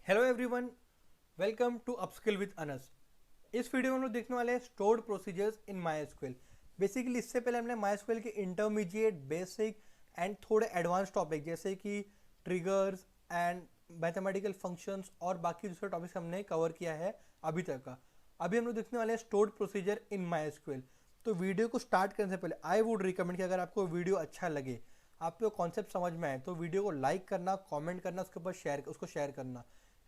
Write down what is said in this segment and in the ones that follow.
Hello everyone, welcome to upskill with us. इस video में हम लोग देखने वाले हैं stored procedures in MySQL. Basically इससे पहले हमने माईएसक्यूएल के इंटरमीडिएट, बेसिक एंड थोड़े एडवांस टॉपिक जैसे कि ट्रिगर्स एंड मैथमेटिकल फंक्शंस और बाकी दूसरे टॉपिक्स हमने कवर किया है अभी तक का। अभी हम लोग देखने वाले हैं स्टोर्ड प्रोसीजर इन माईएसक्यूएल। तो वीडियो को स्टार्ट करने से पहले आई वुड रिकमेंड कि अगर आपको वीडियो अच्छा लगे, आपको कॉन्सेप्ट समझ में आए, तो वीडियो को लाइक करना, कमेंट करना, उसके ऊपर उसको शेयर करना।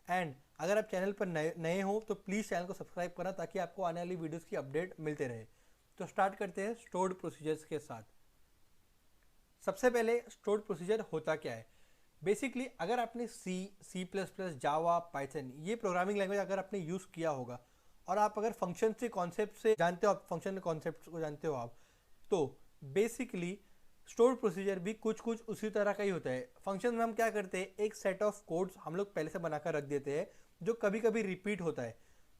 एंड अगर आप चैनल पर नए हो तो प्लीज़ चैनल को सब्सक्राइब करना ताकि आपको आने वाली वीडियोस की अपडेट मिलते रहे। तो स्टार्ट करते हैं स्टोर्ड प्रोसीजर्स के साथ। सबसे पहले स्टोर्ड प्रोसीजर होता क्या है। बेसिकली अगर आपने सी प्लस प्लस, जावा, पाइथन ये प्रोग्रामिंग लैंग्वेज अगर आपने यूज़ किया होगा और आप अगर फंक्शन से कॉन्सेप्ट से जानते हो, आप फंक्शन के कॉन्सेप्ट को जानते हो आप, तो बेसिकली स्टोर प्रोसीजर भी कुछ कुछ उसी तरह का ही होता है। फंक्शन में हम क्या करते हैं, एक सेट ऑफ कोड्स हम लोग पहले से बनाकर रख देते हैं जो कभी कभी रिपीट होता है,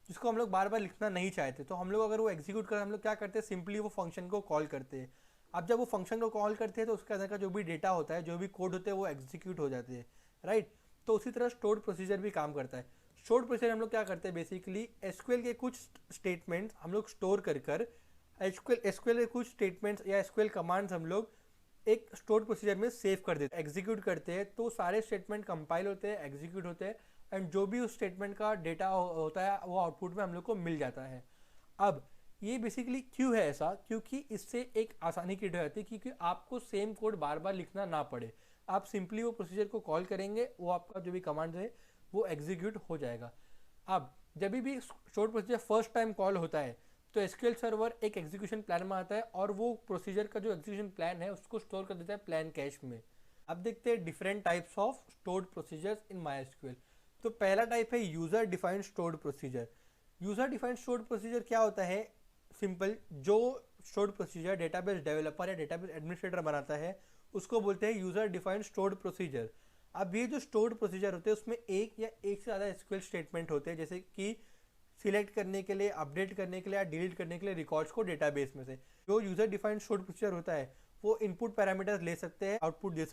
जिसको हम लोग बार बार लिखना नहीं चाहते। तो हम लोग अगर वो एग्जीक्यूट करें, हम लोग क्या करते हैं, सिंपली वो फंक्शन को कॉल करते हैं। अब जब वो फंक्शन को कॉल करते हैं तो उसके अंदर का जो भी डेटा होता है, जो भी कोड होते हैं, वो एग्जीक्यूट हो जाते हैं, राइट। तो उसी तरह स्टोर्ड प्रोसीजर भी काम करता है। स्टोर्ड प्रोसीजर हम लोग क्या करते हैं, बेसिकली एसक्यूएल के कुछ स्टेटमेंट्स हम लोग स्टोर कर कर एसक्यूएल के कुछ स्टेटमेंट्स या एसक्यूएल कमांड्स हम लोग एक स्टोर्ड प्रोसीजर में सेव कर देते हैं, एग्जीक्यूट करते हैं। तो सारे स्टेटमेंट कंपाइल होते हैं, एग्जीक्यूट होते हैं, एंड जो भी उस स्टेटमेंट का डेटा होता है वो आउटपुट में हम लोग को मिल जाता है। अब ये बेसिकली क्यों है ऐसा, क्योंकि इससे एक आसानी की जाती है, क्योंकि आपको सेम कोड बार बार लिखना ना पड़े। आप सिंपली वो प्रोसीजर को कॉल करेंगे, वो आपका जो भी कमांड है वो एग्जीक्यूट हो जाएगा। अब जब भी stored procedure first time call होता है तो एसक्यूएल सर्वर एक एग्जीक्यूशन प्लान में आता है और वो प्रोसीजर का जो एग्जीक्यूशन प्लान है उसको स्टोर कर देता है प्लान कैश में। अब देखते हैं different types of stored procedures in MySQL. तो पहला टाइप है user defined stored procedure. User defined stored procedure क्या होता है, सिंपल, जो स्टोर्ड प्रोसीजर डेटाबेस डेवलपर या डेटाबेस एडमिनिस्ट्रेटर बनाता है उसको बोलते हैं यूजर डिफाइंड स्टोर्ड प्रोसीजर। अब ये जो स्टोर्ड प्रोसीजर होते हैं उसमें एक या एक से ज़्यादा एसक्यूएल स्टेटमेंट होते हैं, जैसे कि सिलेक्ट करने के लिए, अपडेट करने के लिए या डिलीट करने के लिए रिकॉर्ड्स को डेटाबेस में से। जो यूजर डिफाइंड स्टोर्ड प्रोसीजर होता है वो इनपुट पैरामीटर्स ले सकते हैं, आउटपुट दे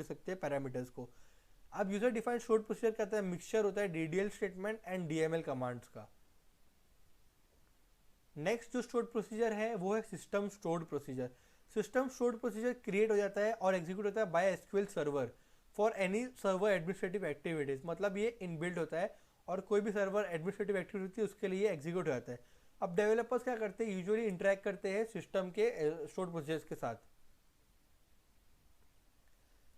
सकते हैं पैरामीटर्स को। अब यूजर डिफाइंड स्टोर्ड प्रोसीजर कहता है मिक्सचर होता है DDL statement and DML commands का। नेक्स्ट जो स्टोर्ड प्रोसीजर है वो है system stored procedure. System stored procedure create हो जाता है और एग्जीक्यूट होता है by SQL server for any server administrative activities. मतलब ये इनबिल्ट होता है और कोई भी सर्वर एडमिनिस्ट्रेटिव एक्टिविटी होती है उसके लिए एग्जीक्यूट हो जाता है। अब डेवलपर्स क्या करते हैं, यूजुअली इंटरेक्ट करते हैं सिस्टम के स्टोर्ड प्रोसीजर्स के साथ।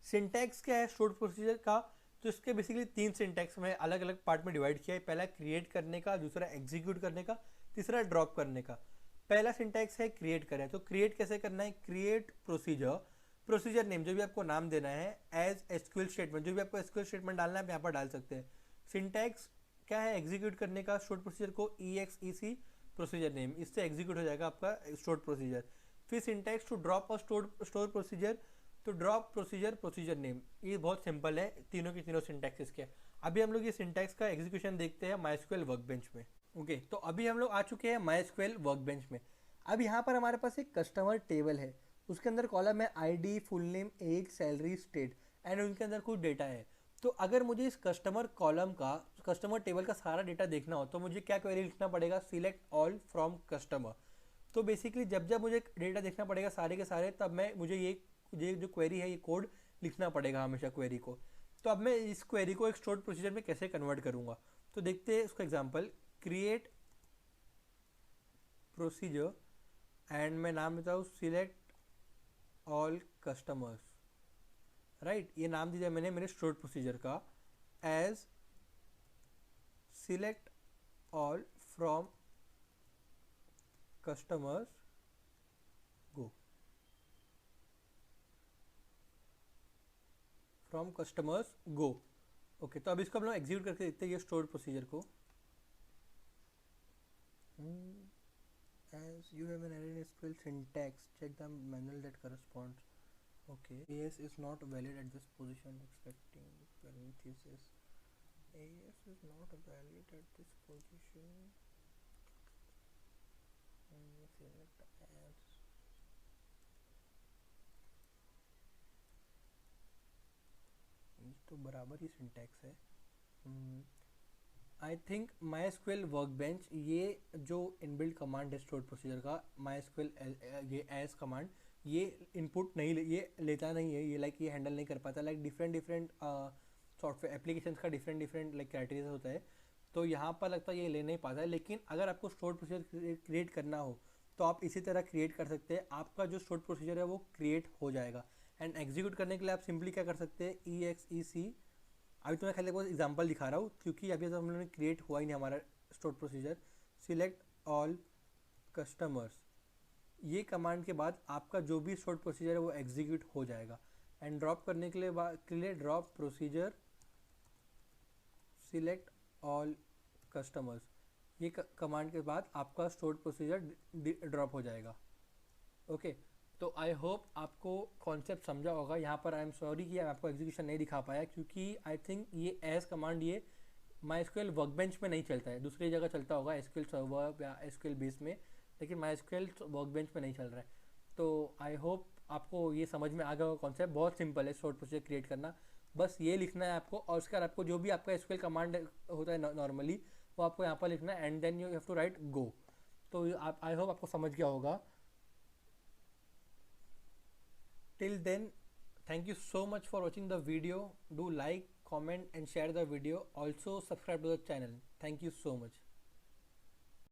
सिंटैक्स क्या है स्टोर्ड प्रोसीजर का, तो इसके बेसिकली तीन सिंटैक्स में अलग अलग पार्ट में डिवाइड किया है। पहला क्रिएट करने का, दूसरा एग्जीक्यूट करने का, तीसरा ड्रॉप करने का। पहला सिंटैक्स है क्रिएट करें। तो क्रिएट कैसे करना है, क्रिएट प्रोसीजर, प्रोसीजर नेम जो भी आपको नाम देना है, एज एसक्यूएल स्टेटमेंट, जो भी आपको एसक्यूएल स्टेटमेंट डालना है आप यहाँ पर डाल सकते हैं। सिंटैक्स क्या है, एग्जीक्यूट करने का स्टोर्ड प्रोसीजर को EXEC प्रोसीजर नेम, इससे एग्जीक्यूट हो जाएगा आपका स्टोर्ड प्रोसीजर। फिर सिंटैक्स टू ड्रॉप और स्टोर प्रोसीजर, तो ड्रॉप प्रोसीजर, प्रोसीजर नेम। ये बहुत सिंपल है, तीनों की तीनों सिंटैक्स के। अभी हम लोग ये सिंटैक्स का एग्जीक्यूशन देखते हैं माईएसक्यूएल वर्कबेंच में। ओके, तो अभी हम लोग आ चुके हैं माईएसक्यूएल वर्कबेंच में। अब यहाँ पर हमारे पास एक कस्टमर टेबल है, उसके अंदर कॉलम है ID, full name, age, salary, state, and उनके अंदर कुछ डेटा है। तो अगर मुझे इस कस्टमर कॉलम का, कस्टमर टेबल का सारा डेटा देखना हो तो मुझे क्या क्वेरी लिखना पड़ेगा, सिलेक्ट ऑल फ्रॉम कस्टमर। तो बेसिकली जब जब मुझे डेटा देखना पड़ेगा सारे के सारे, तब मैं मुझे ये जो क्वेरी है, ये कोड लिखना पड़ेगा हमेशा क्वेरी को। तो अब मैं इस क्वेरी को एक स्टोर्ड प्रोसीजर में कैसे कन्वर्ट करूँगा, तो देखते हैं उसका एग्जाम्पल। क्रिएट प्रोसीजर एंड मैं नाम देता हूँ सिलेक्ट ऑल कस्टमर्स, राइट। ये नाम दिया मैंने मेरे स्टोर्ड प्रोसीजर का as select all from customers go, from customers go. Okay, तो अब इसको हम लोग एग्जीक्यूट करके देखते हैं ये स्टोर्ड प्रोसीजर को। As you have an error in SQL syntax, check the manual that corresponds. Okay, AS is not valid at this position, expecting parenthesis. AS is not valid at this position. Select as. तो बराबर ही syntax है, I think my SQL workbench, ये जो inbuilt command है store procedure का, my SQL ये as command, ये input नहीं ये लेता नहीं है, ये ये हैंडल नहीं कर पाता। डिफरेंट सॉफ्टवेयर एप्लीकेशंस का डिफरेंट क्राइटेरिया होता है, तो यहाँ पर लगता है ये ले नहीं पाता है। लेकिन अगर आपको स्टोर प्रोसीजर क्रिएट करना हो तो आप इसी तरह क्रिएट कर सकते हैं, आपका जो स्टोर प्रोसीजर है वो क्रिएट हो जाएगा। एंड एग्जीक्यूट करने के लिए आप सिंपली क्या कर सकते हैं, EXEC। अभी तो मैं खाली एक एग्जांपल दिखा रहा हूँ क्योंकि अभी तो हम लोगों ने क्रिएट हुआ ही नहीं हमारा store procedure. Select all customers, ये कमांड के बाद आपका जो भी स्टोर प्रोसीजर है वो एग्जीक्यूट हो जाएगा। एंड ड्रॉप करने के लिए drop procedure select all customers, ये कमांड के बाद आपका स्टोर प्रोसीजर ड्रॉप हो जाएगा। ओके, तो आई होप आपको कॉन्सेप्ट समझा होगा। यहाँ पर आई एम सॉरी कि आपको एग्जीक्यूशन नहीं दिखा पाया, क्योंकि आई थिंक ये एज कमांड ये माई एसक्यूएल वर्कबेंच में नहीं चलता है, दूसरी जगह चलता होगा एसक्यूएल सर्वर या एसक्यूएल बेस में, लेकिन माई एसक्यूएल वर्कबेंच में नहीं चल रहा है। तो आई होप आपको ये समझ में आ गया होगा कॉन्सेप्ट। बहुत सिंपल है स्टोर प्रोसीजर क्रिएट करना, बस ये लिखना है आपको, और उसके बाद आपको जो भी आपका एसक्यूएल कमांड होता है नॉर्मली, वो आपको यहाँ पर लिखना है, and then you have to write go. तो आप आई होप आपको समझ गया होगा। Till then, thank you so much for watching the video. Do like, comment and share the video. Also subscribe to the channel. Thank you so much.